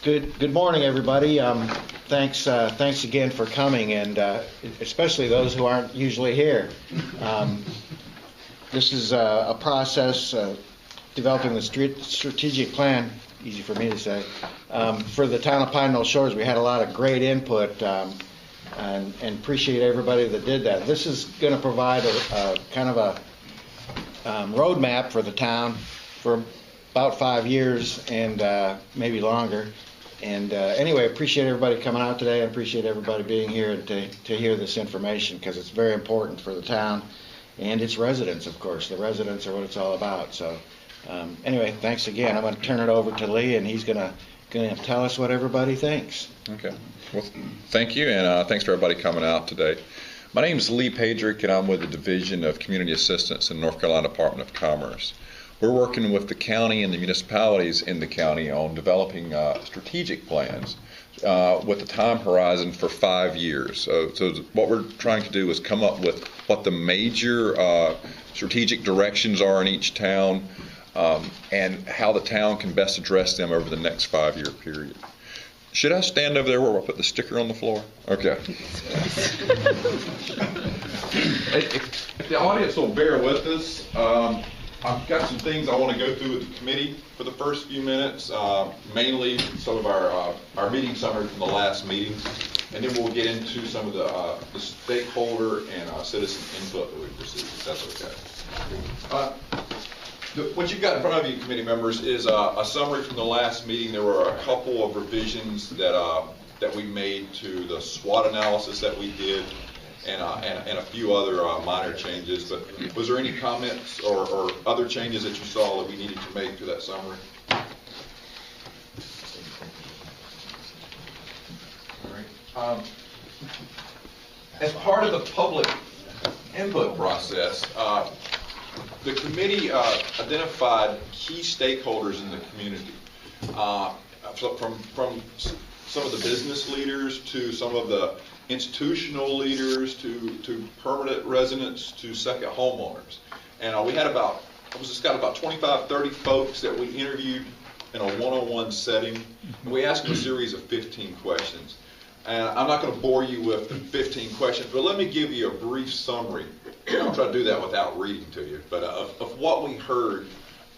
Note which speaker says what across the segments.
Speaker 1: Good morning, everybody. Thanks again for coming, and especially those who aren't usually here. This is a process developing the strategic plan. Easy for me to say. For the town of Pine Knoll Shores, we had a lot of great input, and appreciate everybody that did that. This is going to provide a kind of a roadmap for the town for about 5 years and maybe longer. And anyway, appreciate everybody coming out today. I appreciate everybody being here to hear this information, because it's very important for the town and its residents, of course. The residents are what it's all about. So anyway, thanks again. I'm going to turn it over to Lee, and he's going to tell us what everybody thinks.
Speaker 2: Okay. Well, thank you, and thanks for everybody coming out today. My name is Lee Padrick, and I'm with the Division of Community Assistance in North Carolina Department of Commerce. We're working with the county and the municipalities in the county on developing strategic plans with a time horizon for 5 years. So what we're trying to do is come up with what the major strategic directions are in each town and how the town can best address them over the next 5-year period. Should I stand over there where I put the sticker on the floor? Okay. If the audience will bear with us, I've got some things I want to go through with the committee for the first few minutes, mainly some of our meeting summary from the last meeting, and then we'll get into some of the stakeholder and citizen input that we've received, if that's okay. What you've got in front of you, committee members, is a summary from the last meeting. There were a couple of revisions that we made to the SWOT analysis that we did, and a few other minor changes. But was there any comments or other changes that you saw that we needed to make to that summary? All right. As part of the public input process, the committee identified key stakeholders in the community, from some of the business leaders to some of the institutional leaders to permanent residents to second homeowners. And we had about 25, 30 folks that we interviewed in a one-on-one setting. And we asked them a series of 15 questions. And I'm not going to bore you with the 15 questions, but let me give you a brief summary. I'll try to do that without reading to you, but of what we heard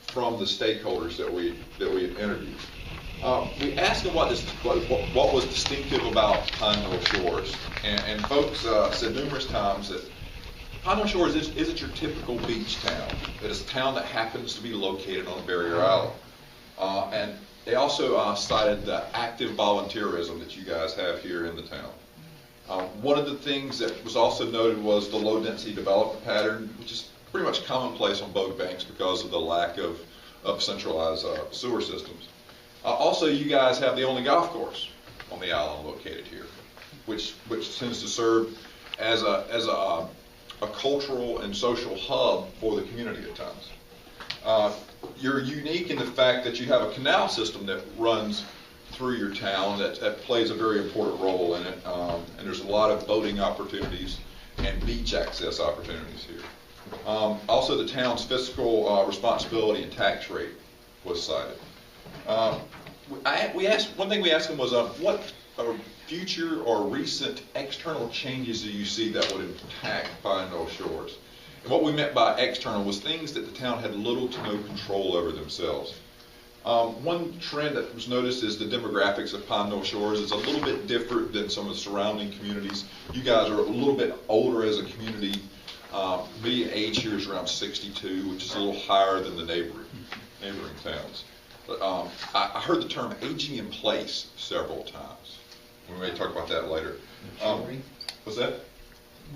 Speaker 2: from the stakeholders that we had interviewed. We asked them what was distinctive about Pine Knoll Shores, and folks said numerous times that Pine Knoll Shores isn't your typical beach town. It is a town that happens to be located on a barrier island. And they also cited the active volunteerism that you guys have here in the town. One of the things that was also noted was the low-density development pattern, which is pretty much commonplace on both banks because of the lack of centralized sewer systems. Also, you guys have the only golf course on the island located here, which tends to serve as a cultural and social hub for the community at times. You're unique in the fact that you have a canal system that runs through your town that plays a very important role in it, and there's a lot of boating opportunities and beach access opportunities here. Also, the town's fiscal responsibility and tax rate was cited. One thing we asked them was, what future or recent external changes do you see that would impact Pine Knoll Shores? And what we meant by external was things that the town had little to no control over themselves. One trend that was noticed is the demographics of Pine Knoll Shores is a little bit different than some of the surrounding communities. You guys are a little bit older as a community. Median age here is around 62, which is a little higher than the neighboring towns. But I heard the term aging in place several times. We may talk about that later. What's that?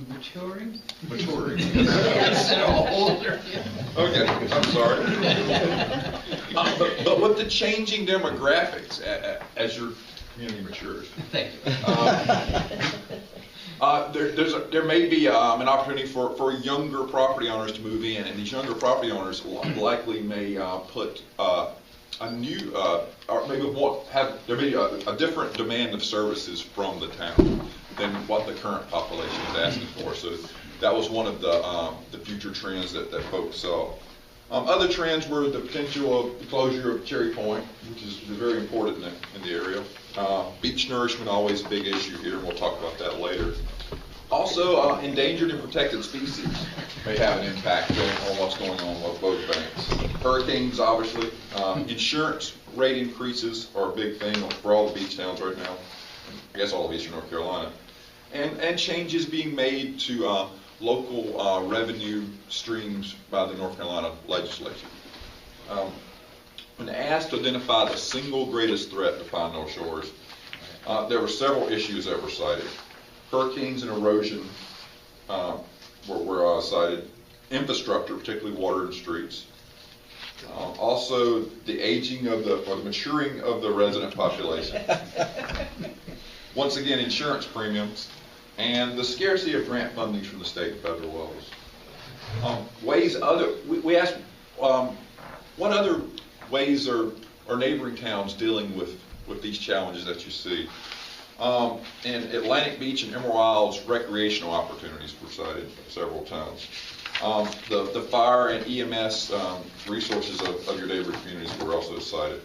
Speaker 3: Maturing?
Speaker 2: Maturing.
Speaker 3: Yes, older.
Speaker 2: Okay, I'm sorry. But with the changing demographics as your community matures,
Speaker 3: Thank you.
Speaker 2: there may be an opportunity for younger property owners to move in, and these younger property owners likely may put a new, or maybe there may be a different demand of services from the town than what the current population is asking for. So that was one of the future trends that folks saw. Other trends were the potential of the closure of Cherry Point, which is very important in the area. Beach nourishment, always a big issue here, and we'll talk about that later. Also, endangered and protected species may have an impact on what's going on with both banks. Hurricanes, obviously. Insurance rate increases are a big thing for all the beach towns right now. I guess all of Eastern North Carolina. And changes being made to local revenue streams by the North Carolina legislature. When asked to identify the single greatest threat to Pine Knoll Shores, there were several issues that were cited. Hurricanes and erosion were cited. Infrastructure, particularly water and streets. Also, the aging of or the maturing of the resident population. Once again, insurance premiums. And the scarcity of grant funding from the state and federal levels. We asked, what other ways are neighboring towns dealing with these challenges that you see? And Atlantic Beach and Emerald Isles recreational opportunities were cited several times. The fire and EMS resources of your neighboring communities were also cited.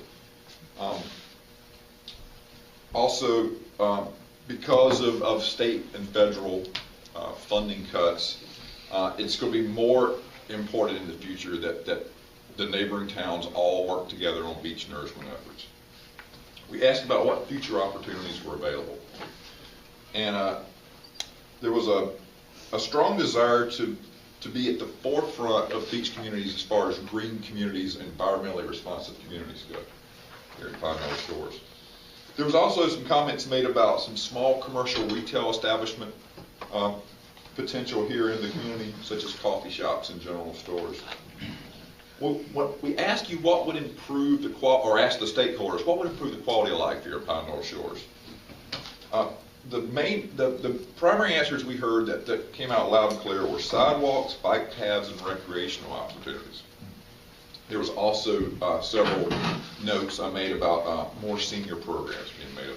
Speaker 2: Also, because of state and federal funding cuts, it's going to be more important in the future that the neighboring towns all work together on beach nourishment efforts. We asked about what future opportunities were available. And there was a strong desire to be at the forefront of beach communities as far as green communities and environmentally responsive communities go here in Pine Knoll Shores. There was also some comments made about some small commercial retail establishment potential here in the community, such as coffee shops and general stores. Well, we asked you what would improve the quality, or asked the stakeholders, what would improve the quality of life here at Pine Knoll Shores? The primary answers we heard that came out loud and clear were sidewalks, bike paths, and recreational opportunities. There was also several notes I made about more senior programs being made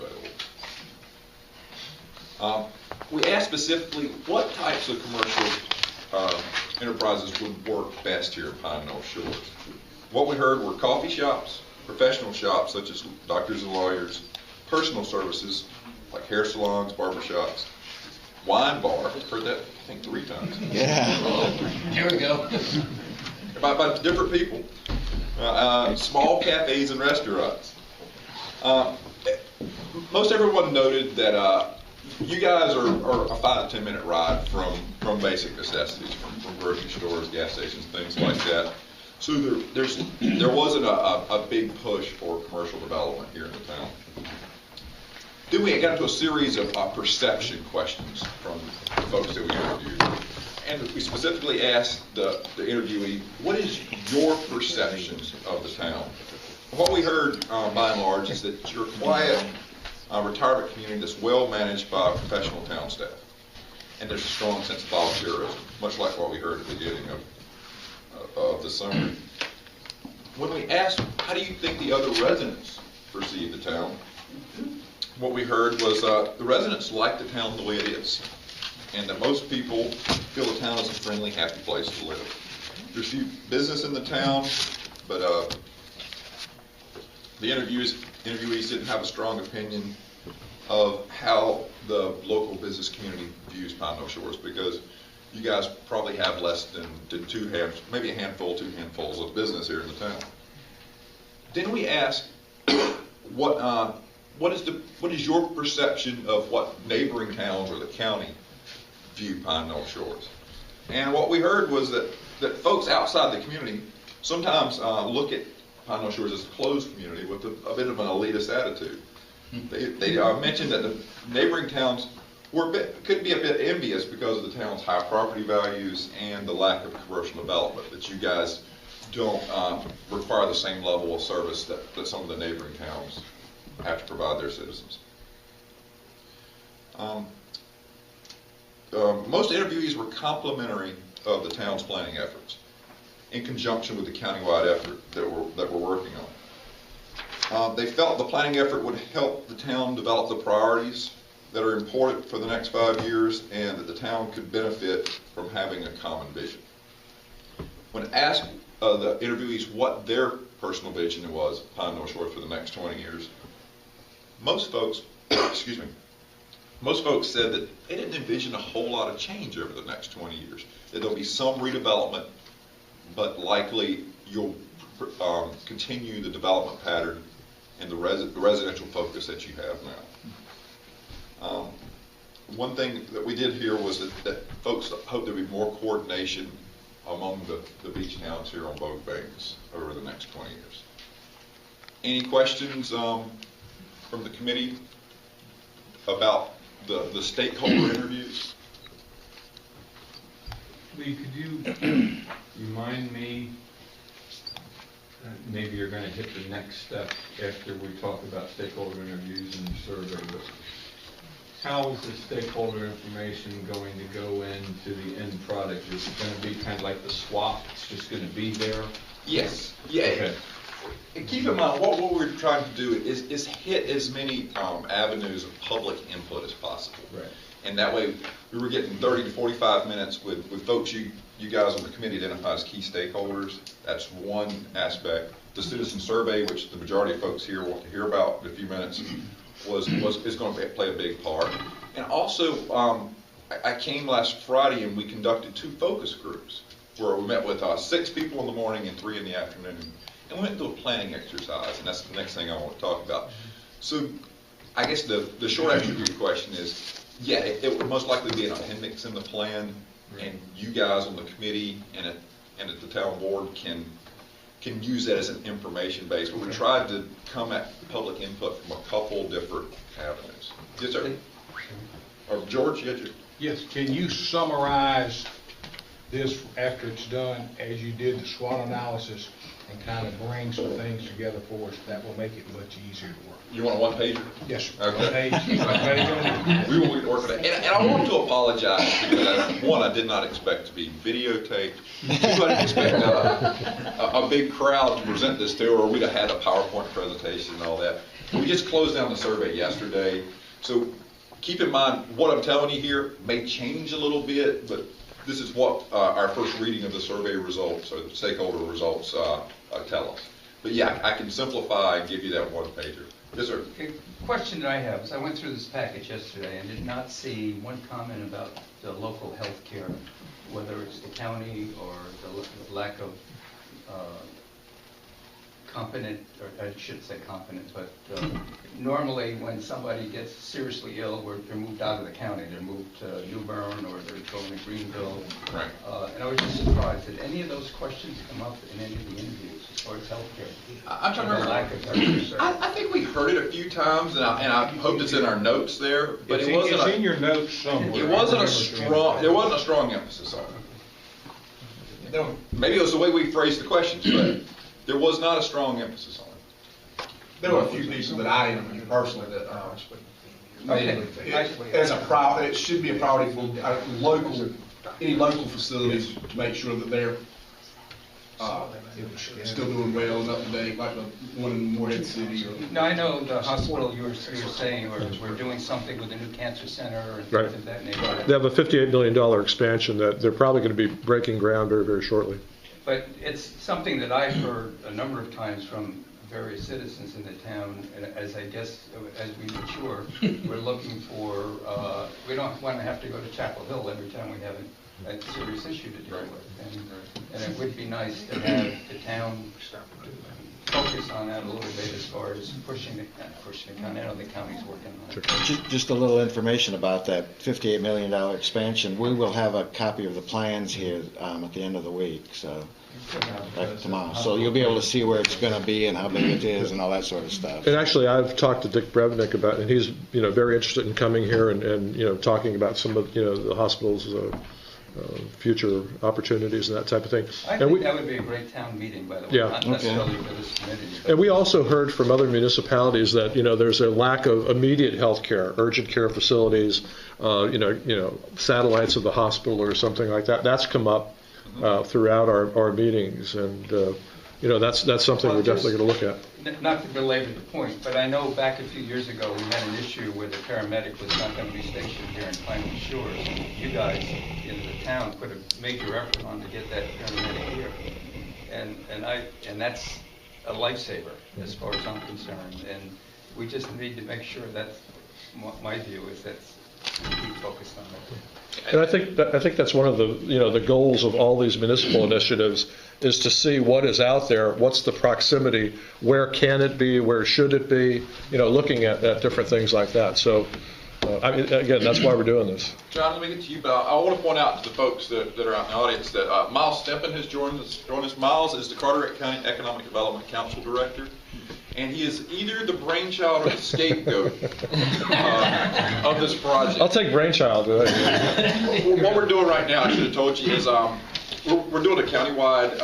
Speaker 2: available. We asked specifically what types of commercial enterprises would work best here at Pine Knoll Shores. What we heard were coffee shops, professional shops such as doctors and lawyers, personal services like hair salons, barbershops, wine bar. I've heard that I think 3 times.
Speaker 1: Yeah.
Speaker 3: Here we go.
Speaker 2: By different people. Small cafes and restaurants. Most everyone noted that you guys are a 5 to 10 minute ride from basic necessities, from grocery stores, gas stations, things like that. So there wasn't a big push for commercial development here in the town. Then we got into a series of perception questions from the folks that we interviewed. And we specifically asked the interviewee, what is your perception of the town? What we heard, by and large, is that you're a quiet retirement community that's well managed by professional town staff. And there's a strong sense of volunteerism, much like what we heard at the beginning of the summary. When we asked, how do you think the other residents perceive the town? What we heard was the residents like the town the way it is, and that most people feel the town is a friendly, happy place to live. There's few business in the town, but the interviewees didn't have a strong opinion of how the local business community views Pine Knoll Shores, because you guys probably have less than 2 hands, maybe a handful, 2 handfuls of business here in the town. Then we asked, what is your perception of what neighboring towns or the county view Pine Knoll Shores? And what we heard was that folks outside the community sometimes look at Pine Knoll Shores as a closed community with a bit of an elitist attitude. They mentioned that the neighboring towns could be a bit envious because of the town's high property values and the lack of commercial development, that you guys don't require the same level of service that some of the neighboring towns have to provide their citizens. Most interviewees were complimentary of the town's planning efforts in conjunction with the countywide effort that we're working on. They felt the planning effort would help the town develop the priorities that are important for the next 5 years, and that the town could benefit from having a common vision. When asked the interviewees what their personal vision was of Pine Knoll Shores for the next 20 years, most folks, excuse me, most folks said that they didn't envision a whole lot of change over the next 20 years. That there'll be some redevelopment, but likely you'll continue the development pattern and the residential focus that you have now. One thing that we did hear was that folks hope there'll be more coordination among the beach towns here on both banks over the next 20 years. Any questions from the committee about the stakeholder interviews?
Speaker 4: Lee, could you remind me, maybe you're going to hit the next step after we talk about stakeholder interviews and survey, but how is the stakeholder information going to go into the end product? Is it going to be kind of like the swap? It's just going to be there?
Speaker 2: Yes. Yeah.
Speaker 4: Okay.
Speaker 2: And keep in mind, what we're trying to do is hit as many avenues of public input as possible.
Speaker 4: Right.
Speaker 2: And that way, we were getting 30 to 45 minutes with folks you guys on the committee identify as key stakeholders. That's one aspect. The citizen survey, which the majority of folks here want to hear about in a few minutes, is going to play a big part. And also, I came last Friday and we conducted 2 focus groups where we met with 6 people in the morning and 3 in the afternoon. And we went through a planning exercise, and that's the next thing I want to talk about. So I guess the short answer to your question is, yeah, it would most likely be an appendix in the plan, and you guys on the committee and at the town board can use that as an information base. But we tried to come at public input from a couple different avenues. Yes, sir. Or George, you had your...
Speaker 5: Yes, can you summarize this after it's done as you did the SWOT analysis and kind of bring some things together for us that will make it much easier to work?
Speaker 2: You want a one-pager?
Speaker 5: Yes, sir.
Speaker 2: Okay.
Speaker 5: One page.
Speaker 2: We will work on it. And I want to apologize because, one, I did not expect to be videotaped. 2, I didn't expect a big crowd to present this to, or we'd have had a PowerPoint presentation and all that. We just closed down the survey yesterday. So keep in mind, what I'm telling you here may change a little bit, but this is what our first reading of the survey results, or the stakeholder results, tell us. But yeah, I can simplify and give you that one-pager. Yes, sir.
Speaker 3: Okay, question that I have is I went through this package yesterday and did not see one comment about the local health care, whether it's the county or the lack of competent, or I shouldn't say competent, but normally when somebody gets seriously ill, they're moved out of the county. They're moved to New Bern or they're going to Greenville.
Speaker 2: Right.
Speaker 3: And I was just surprised. Did any of those questions come up in any of the interviews as far as health care?
Speaker 2: I'm trying to remember.
Speaker 3: Lack of health care.
Speaker 2: I think we heard it a few times, and I hope it's in our notes there. But it wasn't.
Speaker 5: It's in your notes somewhere.
Speaker 2: It wasn't a strong. There wasn't a strong emphasis on it. Maybe it was the way we phrased the questions, but there was not a strong emphasis on it.
Speaker 6: There were a few people that I interviewed personally that
Speaker 3: Okay.
Speaker 6: it should be a priority for any local facilities to make sure that they're still doing well and up to date, like the one in Morehead City.
Speaker 3: Now, I know the hospital you were saying we're doing something with the new cancer center and things of that nature.
Speaker 7: They have a $58 million expansion that they're probably going to be breaking ground very, very shortly.
Speaker 3: But it's something that I've heard a number of times from various citizens in the town, and as I guess as we mature, we're looking for, we don't want to have to go to Chapel Hill every time we have a serious issue to deal with. And it would be nice to have the town focus on that a little bit as far as pushing the county. I know the county's working on it.
Speaker 1: Just a little information about that $58 million expansion. We will have a copy of the plans here at the end of the week, so tomorrow. So you'll be able to see where it's going to be and how big it is and all that sort of stuff.
Speaker 7: And actually, I've talked to Dick Brevnick about it, and he's very interested in coming here and talking about some of the hospital's future opportunities and that type of thing.
Speaker 3: I think that would be a great town meeting, by the way, not necessarily for this committee.
Speaker 7: And we also heard from other municipalities that there's a lack of immediate health care, urgent care facilities, satellites of the hospital or something like that. That's come up throughout our meetings, and that's something we're definitely going to look at.
Speaker 3: Not to belabor the point, but I know back a few years ago we had an issue where the paramedic was not going to be stationed here in Pine Knoll Shores. You guys in the town put a major effort on to get that paramedic here. and that's a lifesaver as far as I'm concerned. And we just need to make sure that's, my view is that we focused on it.
Speaker 7: And I think that's one of the, the goals of all these municipal initiatives is to see what is out there, what's the proximity, where can it be, where should it be, looking at different things like that. So, again, that's why we're doing this.
Speaker 2: John, let me get to you, but I want to point out to the folks that are out in the audience that Miles Stempin has joined us. Miles is the Carteret County Economic Development Council Director, and he is either the brainchild or the scapegoat of this project.
Speaker 7: I'll take brainchild.
Speaker 2: What we're doing right now, I should have told you, is we're doing a countywide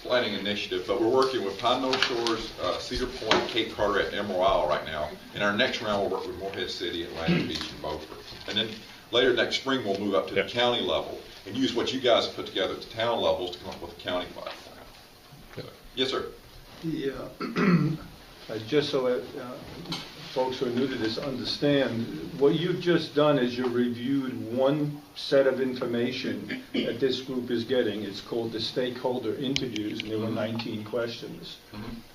Speaker 2: planning initiative, but we're working with Pine Knoll Shores, Cedar Point, Cape Carteret, and Emerald Isle right now. In our next round, we'll work with Morehead City, Atlantic Beach, and Beaufort. And then later next spring, we'll move up to the county level and use what you guys have put together at the town levels to come up with a county-wide plan. Yes, sir.
Speaker 8: Yeah. Just so that folks who are new to this understand, what you've just done is you reviewed one set of information that this group is getting. It's called the stakeholder interviews, and there were 19 questions.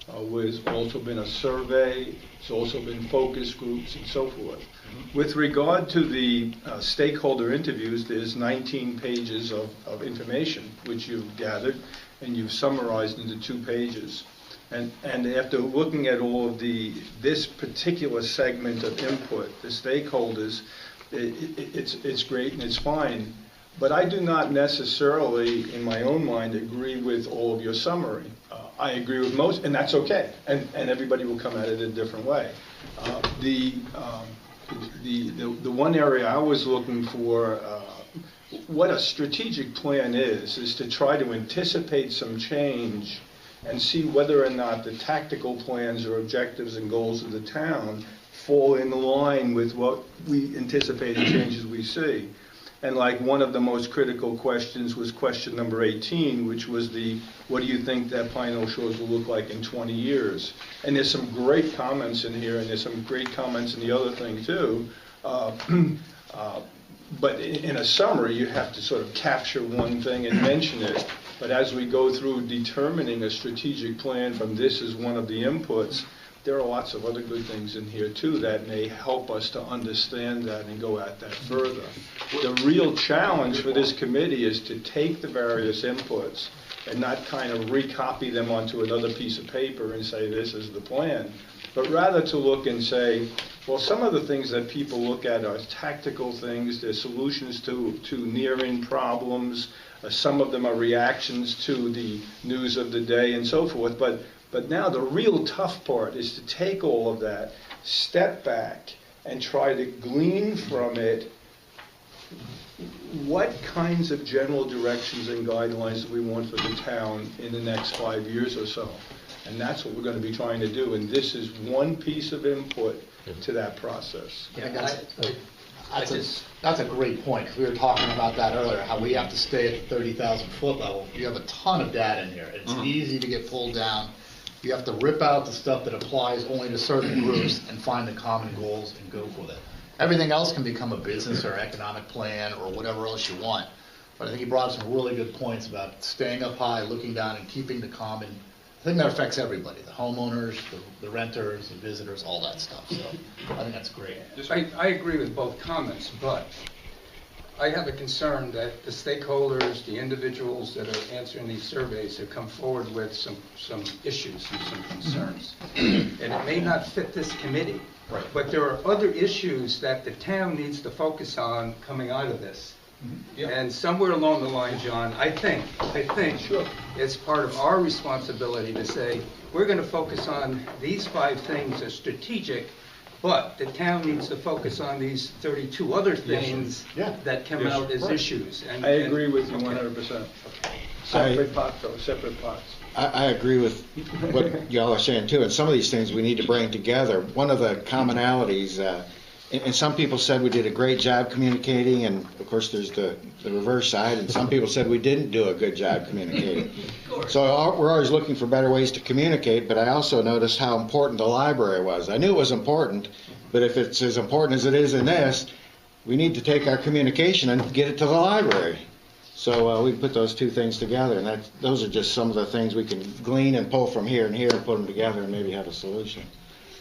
Speaker 8: There's also been a survey, it's also been focus groups and so forth. With regard to the stakeholder interviews, there's 19 pages of information which you've gathered and you've summarized into 2 pages. And after looking at all of this particular segment of input, the stakeholders, it's great and it's fine. But I do not necessarily, in my own mind, agree with all of your summary. I agree with most, and that's okay. And everybody will come at it a different way. The one area I was looking for, what a strategic plan is to try to anticipate some change and see whether or not the tactical plans or objectives and goals of the town fall in line with what we anticipated changes we see. And like one of the most critical questions was question number 18, which was what do you think that Pine Knoll Shores will look like in 20 years? And there's some great comments in here, and there's some great comments in the other thing too. But in a summary, you have to sort of capture one thing and mention it. But as we go through determining a strategic plan from this as one of the inputs, there are lots of other good things in here too that may help us to understand that and go at that further. The real challenge for this committee is to take the various inputs and not kind of recopy them onto another piece of paper and say this is the plan, but rather to look and say, well, some of the things that people look at are tactical things, they're solutions to near-in problems, some of them are reactions to the news of the day and so forth, but now the real tough part is to take all of that, step back, and try to glean from it what kinds of general directions and guidelines do we want for the town in the next 5 years or so. And that's what we're going to be trying to do, and this is one piece of input to that process.
Speaker 9: Yeah, that's a great point, because we were talking about that earlier, how we have to stay at the 30,000 foot level. You have a ton of data in here. It's easy to get pulled down. You have to rip out the stuff that applies only to certain groups and find the common goals and go with it. Everything else can become a business or economic plan or whatever else you want. But I think he brought up some really good points about staying up high, looking down, and keeping the common thing that affects everybody, the homeowners, the renters, the visitors, all that stuff. So I think that's great.
Speaker 3: I agree with both comments, but I have a concern that the stakeholders, the individuals that are answering these surveys have come forward with some issues and some concerns. And it may not fit this committee,
Speaker 2: Right.
Speaker 3: but there are other issues that the town needs to focus on coming out of this. And somewhere along the line, John, I think it's part of our responsibility to say, we're going to focus on these 5 things as strategic, but the town needs to focus on these 32 other things that come out as issues. And,
Speaker 8: I agree with you 100%. Separate pots, though, separate pots.
Speaker 1: I agree with what y'all are saying too, and some of these things we need to bring together. One of the commonalities, and some people said we did a great job communicating, and of course there's the reverse side, and some people said we didn't do a good job communicating. So we're always looking for better ways to communicate, but I also noticed how important the library was. I knew it was important, but if it's as important as it is in this, we need to take our communication and get it to the library. So we put those two things together, and those are just some of the things we can glean and pull from here and here and put them together and maybe have a solution.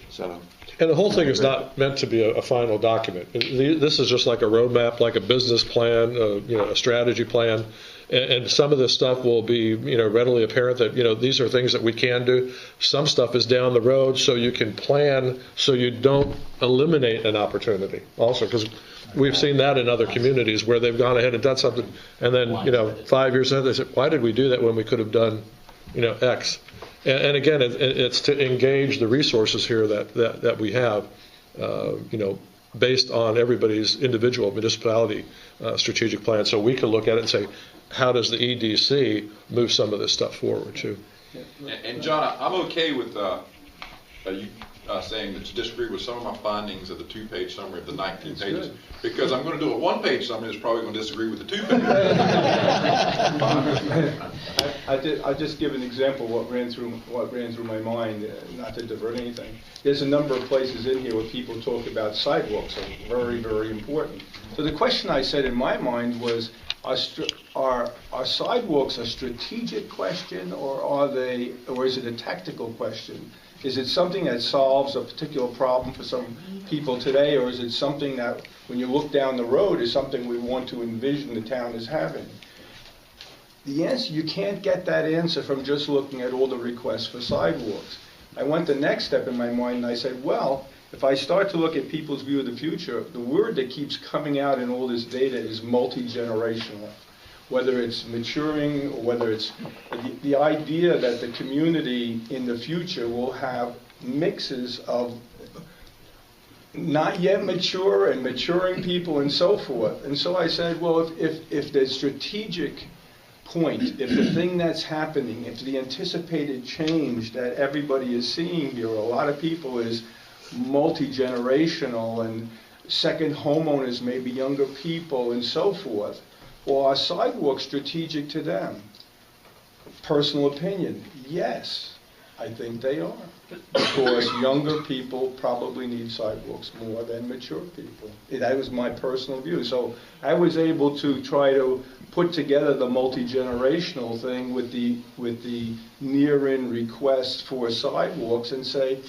Speaker 1: So.
Speaker 7: And the whole thing is not meant to be a final document. This is just like a roadmap, like a business plan, a strategy plan. And some of this stuff will be, readily apparent that, these are things that we can do. Some stuff is down the road, so you can plan so you don't eliminate an opportunity also, because we've seen that in other communities where they've gone ahead and done something, and then, 5 years later, they say, why did we do that when we could have done, X? And again, it's to engage the resources here that we have, based on everybody's individual municipality strategic plan. So we can look at it and say, how does the EDC move some of this stuff forward too?
Speaker 2: And John, I'm okay with you saying that you disagree with some of my findings of the 2-page summary of the 19 pages,
Speaker 8: good.
Speaker 2: because I'm going to do a 1-page summary that's probably going to disagree with the 2-page.
Speaker 8: I'll just give an example of what ran through my mind, not to divert anything. There's a number of places in here where people talk about sidewalks are very, very important. So the question I said in my mind was, are sidewalks a strategic question, or is it a tactical question? Is it something that solves a particular problem for some people today, or is it something that, when you look down the road, is something we want to envision the town as having? The answer, you can't get that answer from just looking at all the requests for sidewalks. I went the next step in my mind and I said, well, if I start to look at people's view of the future, the word that keeps coming out in all this data is multi-generational. Whether it's maturing, or whether it's the idea that the community in the future will have mixes of not yet mature and maturing people and so forth. And so I said, well, if the strategic point, if the thing that's happening, if the anticipated change that everybody is seeing here, a lot of people, is multi-generational and second homeowners, maybe younger people and so forth, well, are sidewalks strategic to them? Personal opinion, yes, I think they are. Because younger people probably need sidewalks more than mature people. That was my personal view. So I was able to try to put together the multi-generational thing with the near-in request for sidewalks and say,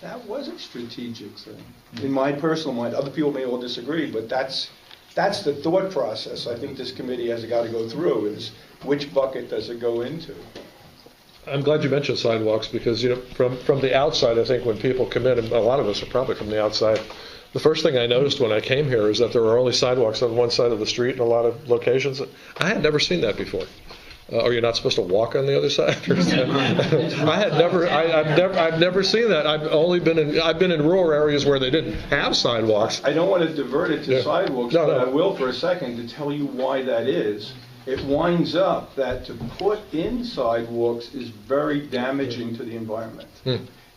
Speaker 8: that was a strategic thing. In my personal mind, other people may all disagree, but that's the thought process I think this committee has got to go through, is which bucket does it go into?
Speaker 7: I'm glad you mentioned sidewalks because, from the outside, I think when people come in, and a lot of us are probably from the outside, the first thing I noticed when I came here is that there were only sidewalks on one side of the street in a lot of locations. I had never seen that before. Or you're not supposed to walk on the other side? I've never seen that. I've been in rural areas where they didn't have sidewalks.
Speaker 8: I don't want to divert it to sidewalks, but
Speaker 7: No.
Speaker 8: I will for a second to tell you why that is. It winds up that to put in sidewalks is very damaging to the environment.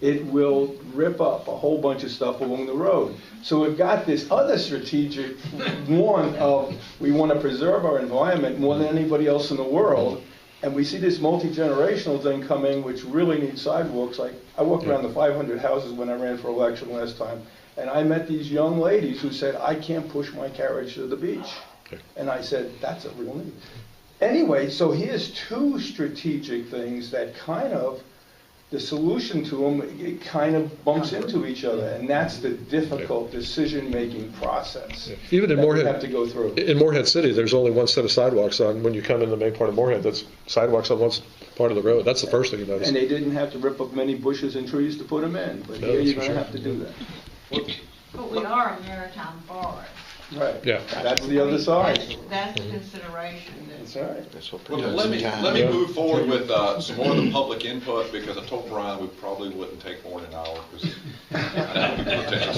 Speaker 8: It will rip up a whole bunch of stuff along the road. So we've got this other strategic one of we want to preserve our environment more than anybody else in the world. And we see this multi-generational thing coming, which really needs sidewalks. Like I walked around the 500 houses when I ran for election last time, and I met these young ladies who said, I can't push my carriage to the beach. And I said, that's a real need. Anyway, so here's two strategic things that kind of, the solution to them, it kind of bumps into each other, and that's the difficult decision-making process.
Speaker 7: Even in
Speaker 8: that
Speaker 7: Moorhead,
Speaker 8: we have to go through.
Speaker 7: In Moorhead City, there's only one set of sidewalks on when you come in the main part of Moorhead. That's sidewalks on one part of the road. That's the first thing you notice.
Speaker 8: And they didn't have to rip up many bushes and trees to put them in, but
Speaker 7: No,
Speaker 8: here
Speaker 7: that's
Speaker 8: you're
Speaker 7: for
Speaker 8: going to
Speaker 7: sure.
Speaker 8: have to do that.
Speaker 10: But we are a maritime forest.
Speaker 8: Right.
Speaker 7: Yeah.
Speaker 8: That's the other side.
Speaker 10: That's the consideration.
Speaker 8: That's right.
Speaker 1: That's what
Speaker 2: Well,
Speaker 1: protects
Speaker 2: let
Speaker 1: the
Speaker 2: me
Speaker 1: town.
Speaker 2: move forward with some more of the public input, because I told Brian we probably wouldn't take more than an hour, because I know people are